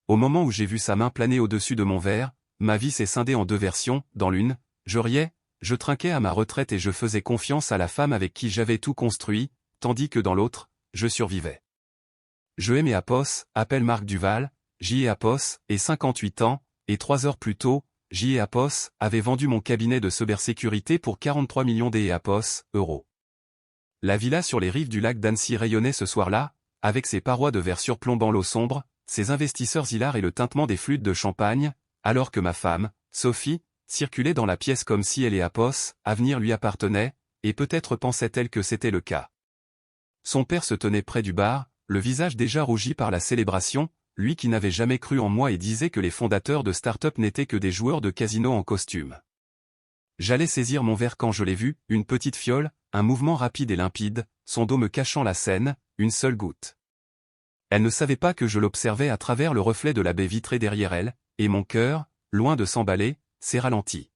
Au moment où j'ai vu sa main planer au-dessus de mon verre, ma vie s'est scindée en deux versions. Dans l'une, je riais, je trinquais à ma retraite et je faisais confiance à la femme avec qui j'avais tout construit, tandis que dans l'autre, je survivais. Je aimais Apos, appelle Marc Duval, J. Apos, et 58 ans, et 3 heures plus tôt, J. Apos avait vendu mon cabinet de cybersécurité pour 43 millions d'euros. La villa sur les rives du lac d'Annecy rayonnait ce soir-là, avec ses parois de verre surplombant l'eau sombre, ses investisseurs hilars et le tintement des flûtes de champagne, alors que ma femme, Sophie, circulait dans la pièce comme si elle et Apos, avenir lui appartenaient, et peut-être pensait-elle que c'était le cas. Son père se tenait près du bar, le visage déjà rougi par la célébration, lui qui n'avait jamais cru en moi et disait que les fondateurs de start-up n'étaient que des joueurs de casino en costume. J'allais saisir mon verre quand je l'ai vu, une petite fiole, un mouvement rapide et limpide, son dos me cachant la scène, une seule goutte. Elle ne savait pas que je l'observais à travers le reflet de la baie vitrée derrière elle, et mon cœur, loin de s'emballer, s'est ralenti.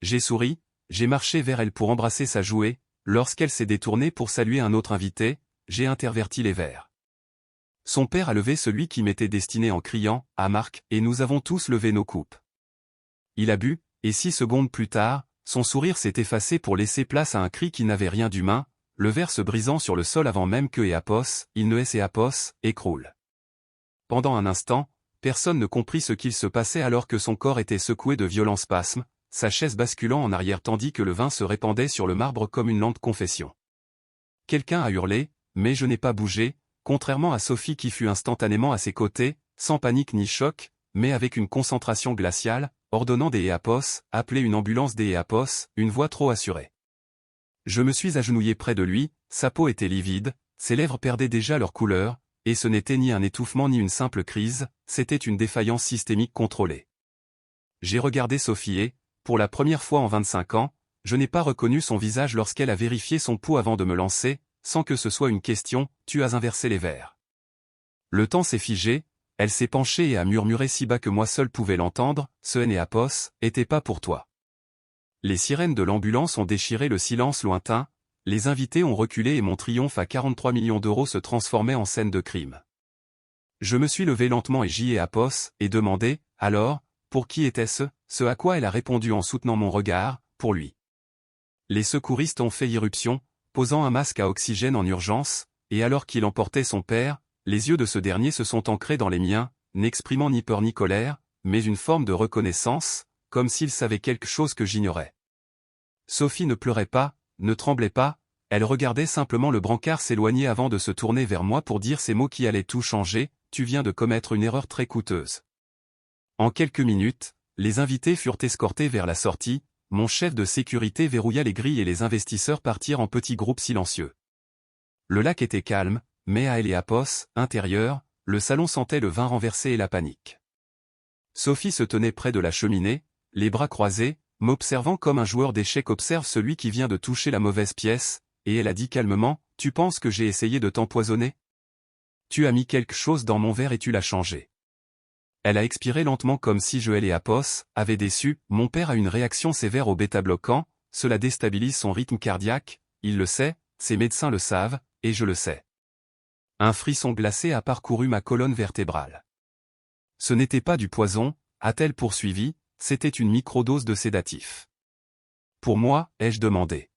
J'ai souri, j'ai marché vers elle pour embrasser sa jouée, lorsqu'elle s'est détournée pour saluer un autre invité, j'ai interverti les verres. Son père a levé celui qui m'était destiné en criant « à Marc » et nous avons tous levé nos coupes. Il a bu, et 6 secondes plus tard, son sourire s'est effacé pour laisser place à un cri qui n'avait rien d'humain, le verre se brisant sur le sol avant même que Apos, il ne et Apos, écroule. Pendant un instant, personne ne comprit ce qu'il se passait alors que son corps était secoué de violents spasmes, sa chaise basculant en arrière tandis que le vin se répandait sur le marbre comme une lente confession. Quelqu'un a hurlé, mais je n'ai pas bougé, contrairement à Sophie qui fut instantanément à ses côtés, sans panique ni choc, mais avec une concentration glaciale, ordonnant des Apos, appeler une ambulance des Apos, une voix trop assurée. Je me suis agenouillé près de lui, sa peau était livide, ses lèvres perdaient déjà leur couleur, et ce n'était ni un étouffement ni une simple crise, c'était une défaillance systémique contrôlée. J'ai regardé Sophie et, pour la première fois en 25 ans, je n'ai pas reconnu son visage lorsqu'elle a vérifié son pouls avant de me lancer, sans que ce soit une question, tu as inversé les verres. Le temps s'est figé, elle s'est penchée et a murmuré si bas que moi seul pouvais l'entendre, ce et Apos, était pas pour toi. Les sirènes de l'ambulance ont déchiré le silence lointain, les invités ont reculé et mon triomphe à 43 millions d'euros se transformait en scène de crime. Je me suis levé lentement et J. Apos, et demandé, alors, pour qui était-ce, ce à quoi elle a répondu en soutenant mon regard, pour lui. Les secouristes ont fait irruption, posant un masque à oxygène en urgence, et alors qu'il emportait son père, les yeux de ce dernier se sont ancrés dans les miens, n'exprimant ni peur ni colère, mais une forme de reconnaissance, comme s'il savait quelque chose que j'ignorais. Sophie ne pleurait pas, ne tremblait pas, elle regardait simplement le brancard s'éloigner avant de se tourner vers moi pour dire ces mots qui allaient tout changer, tu viens de commettre une erreur très coûteuse. En quelques minutes, les invités furent escortés vers la sortie, mon chef de sécurité verrouilla les grilles et les investisseurs partirent en petits groupes silencieux. Le lac était calme, mais à Apos, intérieur, le salon sentait le vin renversé et la panique. Sophie se tenait près de la cheminée, les bras croisés, m'observant comme un joueur d'échecs observe celui qui vient de toucher la mauvaise pièce, et elle a dit calmement, « Tu penses que j'ai essayé de t'empoisonner ? Tu as mis quelque chose dans mon verre et tu l'as changé. » Elle a expiré lentement comme si je et Apos avait déçu, mon père a une réaction sévère au bêta-bloquant, cela déstabilise son rythme cardiaque, il le sait, ses médecins le savent, et je le sais. Un frisson glacé a parcouru ma colonne vertébrale. Ce n'était pas du poison, a-t-elle poursuivi, c'était une microdose de sédatif. Pour moi, ai-je demandé.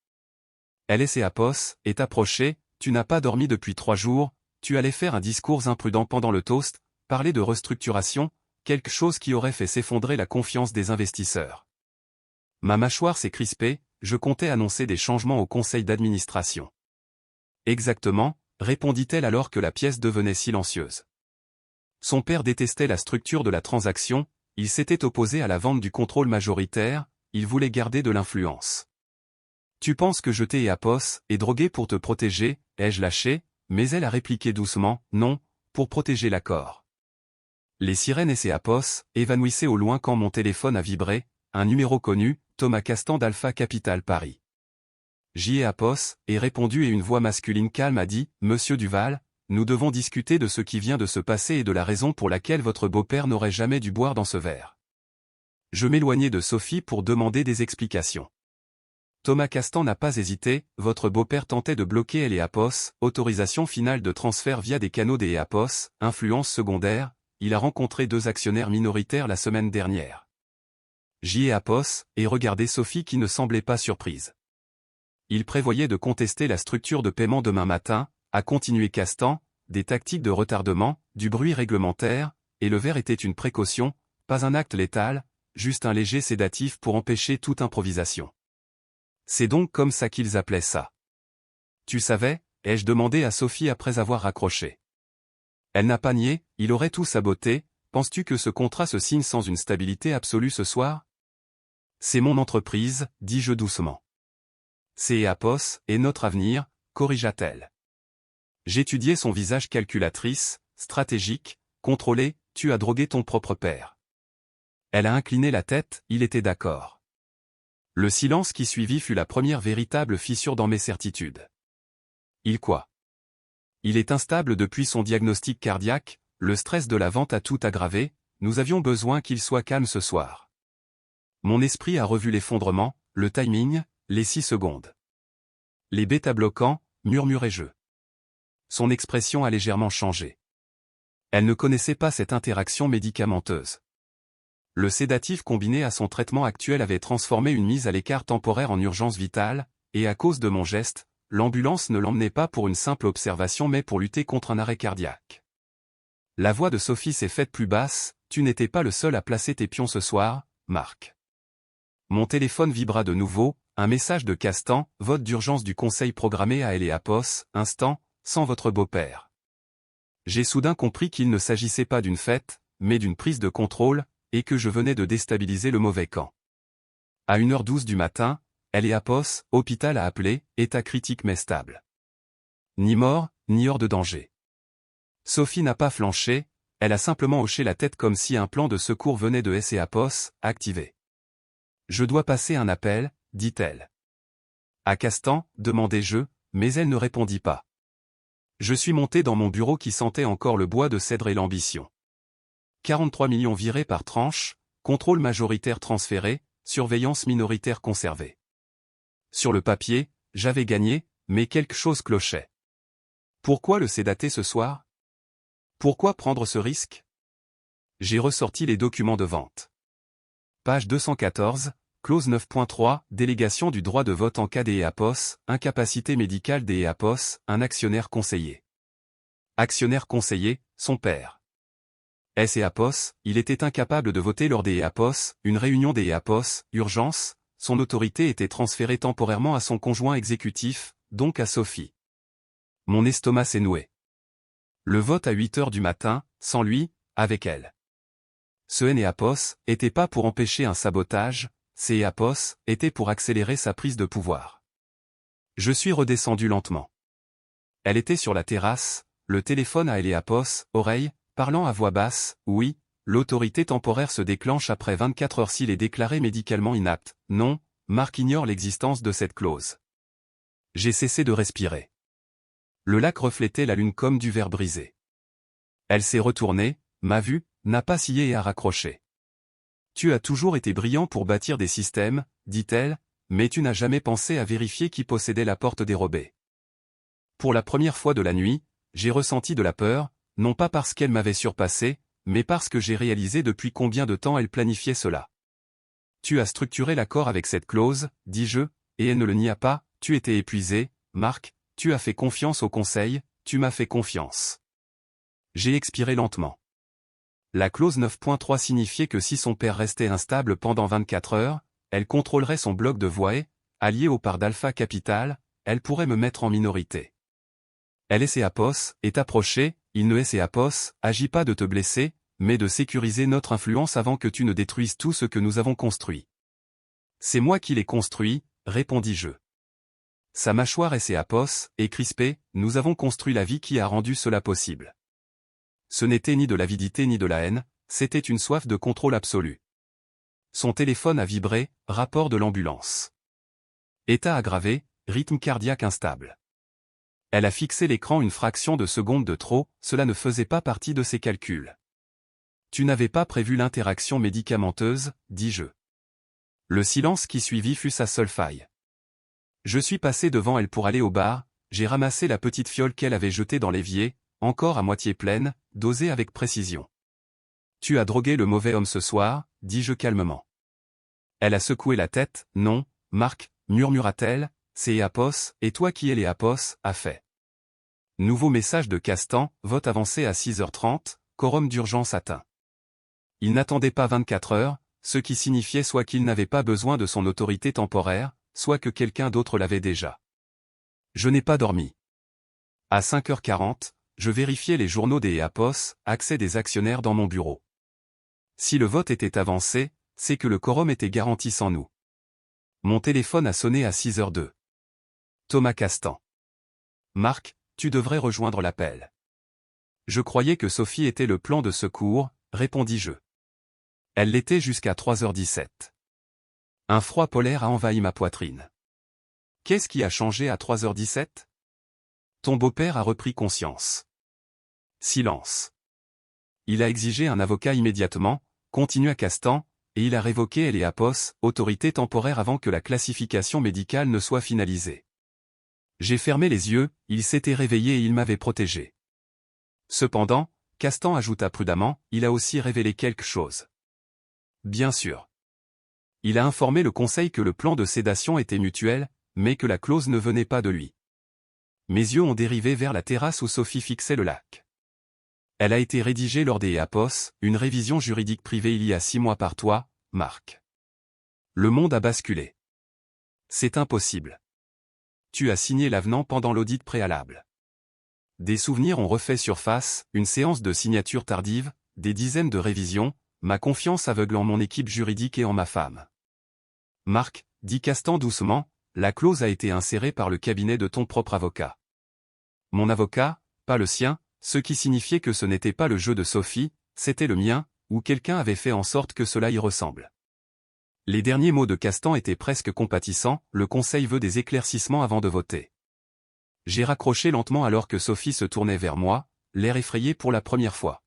Elle et Apos est approchée, tu n'as pas dormi depuis 3 jours, tu allais faire un discours imprudent pendant le toast, parler de restructuration, quelque chose qui aurait fait s'effondrer la confiance des investisseurs. Ma mâchoire s'est crispée, je comptais annoncer des changements au conseil d'administration. Exactement, répondit-elle alors que la pièce devenait silencieuse. Son père détestait la structure de la transaction, il s'était opposé à la vente du contrôle majoritaire, il voulait garder de l'influence. Tu penses que je t'ai Apos et drogué pour te protéger, ai-je lâché, mais elle a répliqué doucement, non, pour protéger l'accord. Les sirènes et Apos évanouissaient au loin quand mon téléphone a vibré, un numéro connu, Thomas Castan d'Alpha Capital Paris. J. Apos est répondu et une voix masculine calme a dit, Monsieur Duval, nous devons discuter de ce qui vient de se passer et de la raison pour laquelle votre beau-père n'aurait jamais dû boire dans ce verre. Je m'éloignai de Sophie pour demander des explications. Thomas Castan n'a pas hésité, votre beau-père tentait de bloquer Apos, autorisation finale de transfert via des canaux des Apos, influence secondaire, il a rencontré 2 actionnaires minoritaires la semaine dernière. J'y ai Apos, et regardé Sophie qui ne semblait pas surprise. Il prévoyait de contester la structure de paiement demain matin, a continué Castan, des tactiques de retardement, du bruit réglementaire, et le verre était une précaution, pas un acte létal, juste un léger sédatif pour empêcher toute improvisation. C'est donc comme ça qu'ils appelaient ça. Tu savais, ai-je demandé à Sophie après avoir raccroché. Elle n'a pas nié, il aurait tout saboté, penses-tu que ce contrat se signe sans une stabilité absolue ce soir? C'est mon entreprise, dis-je doucement. C'est Apos, et notre avenir, corrigea-t-elle. J'étudiais son visage calculatrice, stratégique, contrôlé, tu as drogué ton propre père. Elle a incliné la tête, il était d'accord. Le silence qui suivit fut la première véritable fissure dans mes certitudes. Il quoi? Il est instable depuis son diagnostic cardiaque, le stress de la vente a tout aggravé, nous avions besoin qu'il soit calme ce soir. Mon esprit a revu l'effondrement, le timing, les 6 secondes. Les bêta-bloquants, murmurai-je. Son expression a légèrement changé. Elle ne connaissait pas cette interaction médicamenteuse. Le sédatif combiné à son traitement actuel avait transformé une mise à l'écart temporaire en urgence vitale, et à cause de mon geste, l'ambulance ne l'emmenait pas pour une simple observation mais pour lutter contre un arrêt cardiaque. La voix de Sophie s'est faite plus basse, tu n'étais pas le seul à placer tes pions ce soir, Marc. Mon téléphone vibra de nouveau, un message de Castan, vote d'urgence du conseil programmé à Elle et Apos, instant, sans votre beau-père. J'ai soudain compris qu'il ne s'agissait pas d'une fête, mais d'une prise de contrôle, et que je venais de déstabiliser le mauvais camp. À 1h12 du matin, Elle et Apos, hôpital a appelé, état critique mais stable. Ni mort, ni hors de danger. Sophie n'a pas flanché, elle a simplement hoché la tête comme si un plan de secours venait de S et Apos, activé. Je dois passer un appel, dit-elle. À Castan, demandai-je, mais elle ne répondit pas. Je suis monté dans mon bureau qui sentait encore le bois de cèdre et l'ambition. 43 millions virés par tranche, contrôle majoritaire transféré, surveillance minoritaire conservée. Sur le papier, j'avais gagné, mais quelque chose clochait. Pourquoi le sédater ce soir? Pourquoi prendre ce risque? J'ai ressorti les documents de vente. Page 214, clause 9.3, délégation du droit de vote en cas des Apos, incapacité médicale des Apos, un actionnaire conseiller. Actionnaire conseiller, son père. S et Apos, il était incapable de voter lors des Apos, une réunion des Apos, urgence, son autorité était transférée temporairement à son conjoint exécutif, donc à Sophie. Mon estomac s'est noué. Le vote à 8h du matin, sans lui, avec elle. Ce N et Apos, était pas pour empêcher un sabotage, C et Apos, était pour accélérer sa prise de pouvoir. Je suis redescendu lentement. Elle était sur la terrasse, le téléphone à Elle et Apos, oreille, parlant à voix basse, oui, l'autorité temporaire se déclenche après 24 heures s'il est déclaré médicalement inapte, non, Marc ignore l'existence de cette clause. J'ai cessé de respirer. Le lac reflétait la lune comme du verre brisé. Elle s'est retournée, m'a vu, n'a pas scié et a raccroché. Tu as toujours été brillant pour bâtir des systèmes, dit-elle, mais tu n'as jamais pensé à vérifier qui possédait la porte dérobée. Pour la première fois de la nuit, j'ai ressenti de la peur, non pas parce qu'elle m'avait surpassé, mais parce que j'ai réalisé depuis combien de temps elle planifiait cela. Tu as structuré l'accord avec cette clause, dis-je, et elle ne le nia pas, tu étais épuisé, Marc, tu as fait confiance au conseil, tu m'as fait confiance. J'ai expiré lentement. La clause 9.3 signifiait que si son père restait instable pendant 24 heures, elle contrôlerait son bloc de voix et, alliée aux parts d'Alpha Capital, elle pourrait me mettre en minorité. Elle est Apos, est approchée, il ne est Apos, agit pas de te blesser, mais de sécuriser notre influence avant que tu ne détruises tout ce que nous avons construit. C'est moi qui l'ai construit, répondis-je. Sa mâchoire est Apos, et crispée, nous avons construit la vie qui a rendu cela possible. Ce n'était ni de l'avidité ni de la haine, c'était une soif de contrôle absolu. Son téléphone a vibré, rapport de l'ambulance. État aggravé, rythme cardiaque instable. Elle a fixé l'écran une fraction de seconde de trop, cela ne faisait pas partie de ses calculs. Tu n'avais pas prévu l'interaction médicamenteuse, dis-je. Le silence qui suivit fut sa seule faille. Je suis passé devant elle pour aller au bar, j'ai ramassé la petite fiole qu'elle avait jetée dans l'évier, encore à moitié pleine, dosée avec précision. Tu as drogué le mauvais homme ce soir, dis-je calmement. Elle a secoué la tête. Non, Marc, murmura-t-elle, c'est Eapos, et toi qui es l'Eapos, a fait. Nouveau message de Castan, vote avancé à 6h30, quorum d'urgence atteint. Il n'attendait pas 24 heures, ce qui signifiait soit qu'il n'avait pas besoin de son autorité temporaire, soit que quelqu'un d'autre l'avait déjà. Je n'ai pas dormi. À 5h40, je vérifiais les journaux des Eapos, accès des actionnaires dans mon bureau. Si le vote était avancé, c'est que le quorum était garanti sans nous. Mon téléphone a sonné à 6h02. Thomas Castan. Marc, tu devrais rejoindre l'appel. Je croyais que Sophie était le plan de secours, répondis-je. Elle l'était jusqu'à 3h17. Un froid polaire a envahi ma poitrine. Qu'est-ce qui a changé à 3h17 ? Ton beau-père a repris conscience. Silence. Il a exigé un avocat immédiatement, continua Castan, et il a révoqué l'Eapos, autorité temporaire avant que la classification médicale ne soit finalisée. J'ai fermé les yeux, il s'était réveillé et il m'avait protégé. Cependant, Castan ajouta prudemment, il a aussi révélé quelque chose. Bien sûr. Il a informé le conseil que le plan de sédation était mutuel, mais que la clause ne venait pas de lui. Mes yeux ont dérivé vers la terrasse où Sophie fixait le lac. Elle a été rédigée lors des Eapos, une révision juridique privée il y a 6 mois par toi, Marc. Le monde a basculé. C'est impossible. Tu as signé l'avenant pendant l'audit préalable. Des souvenirs ont refait surface, une séance de signature tardive, des dizaines de révisions, ma confiance aveugle en mon équipe juridique et en ma femme. Marc, dit Castan doucement, la clause a été insérée par le cabinet de ton propre avocat. Mon avocat, pas le sien, ce qui signifiait que ce n'était pas le jeu de Sophie, c'était le mien, ou quelqu'un avait fait en sorte que cela y ressemble. Les derniers mots de Castan étaient presque compatissants, le conseil veut des éclaircissements avant de voter. J'ai raccroché lentement alors que Sophie se tournait vers moi, l'air effrayé pour la première fois.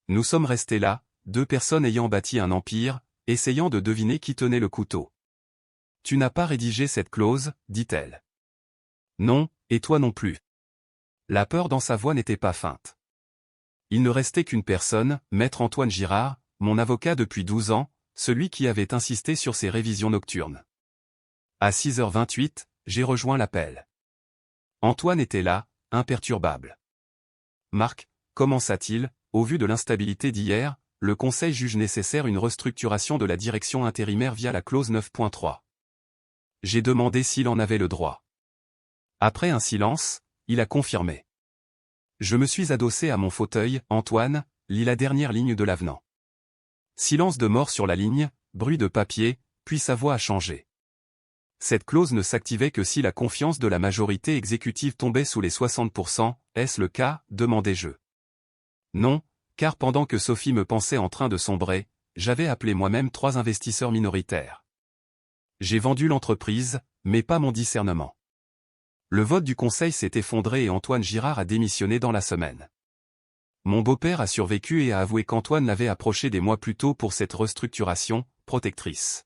Nous sommes restés là, 2 personnes ayant bâti un empire, essayant de deviner qui tenait le couteau. Tu n'as pas rédigé cette clause, dit-elle. Non, et toi non plus. La peur dans sa voix n'était pas feinte. Il ne restait qu'une personne, Maître Antoine Girard, mon avocat depuis 12 ans, celui qui avait insisté sur ses révisions nocturnes. À 6h28, j'ai rejoint l'appel. Antoine était là, imperturbable. Marc, commença-t-il, au vu de l'instabilité d'hier, le Conseil juge nécessaire une restructuration de la direction intérimaire via la clause 9.3. J'ai demandé s'il en avait le droit. Après un silence, il a confirmé. Je me suis adossé à mon fauteuil, Antoine, lis la dernière ligne de l'avenant. Silence de mort sur la ligne, bruit de papier, puis sa voix a changé. Cette clause ne s'activait que si la confiance de la majorité exécutive tombait sous les 60%, est-ce le cas, demandai-je. Non, car pendant que Sophie me pensait en train de sombrer, j'avais appelé moi-même 3 investisseurs minoritaires. J'ai vendu l'entreprise, mais pas mon discernement. Le vote du conseil s'est effondré et Antoine Girard a démissionné dans la semaine. Mon beau-père a survécu et a avoué qu'Antoine l'avait approché des mois plus tôt pour cette restructuration, protectrice.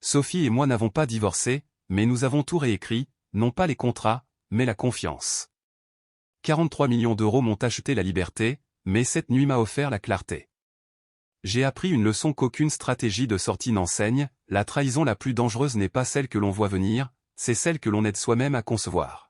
Sophie et moi n'avons pas divorcé, mais nous avons tout réécrit, non pas les contrats, mais la confiance. 43 millions d'euros m'ont acheté la liberté, mais cette nuit m'a offert la clarté. J'ai appris une leçon qu'aucune stratégie de sortie n'enseigne, la trahison la plus dangereuse n'est pas celle que l'on voit venir, c'est celle que l'on aide soi-même à concevoir.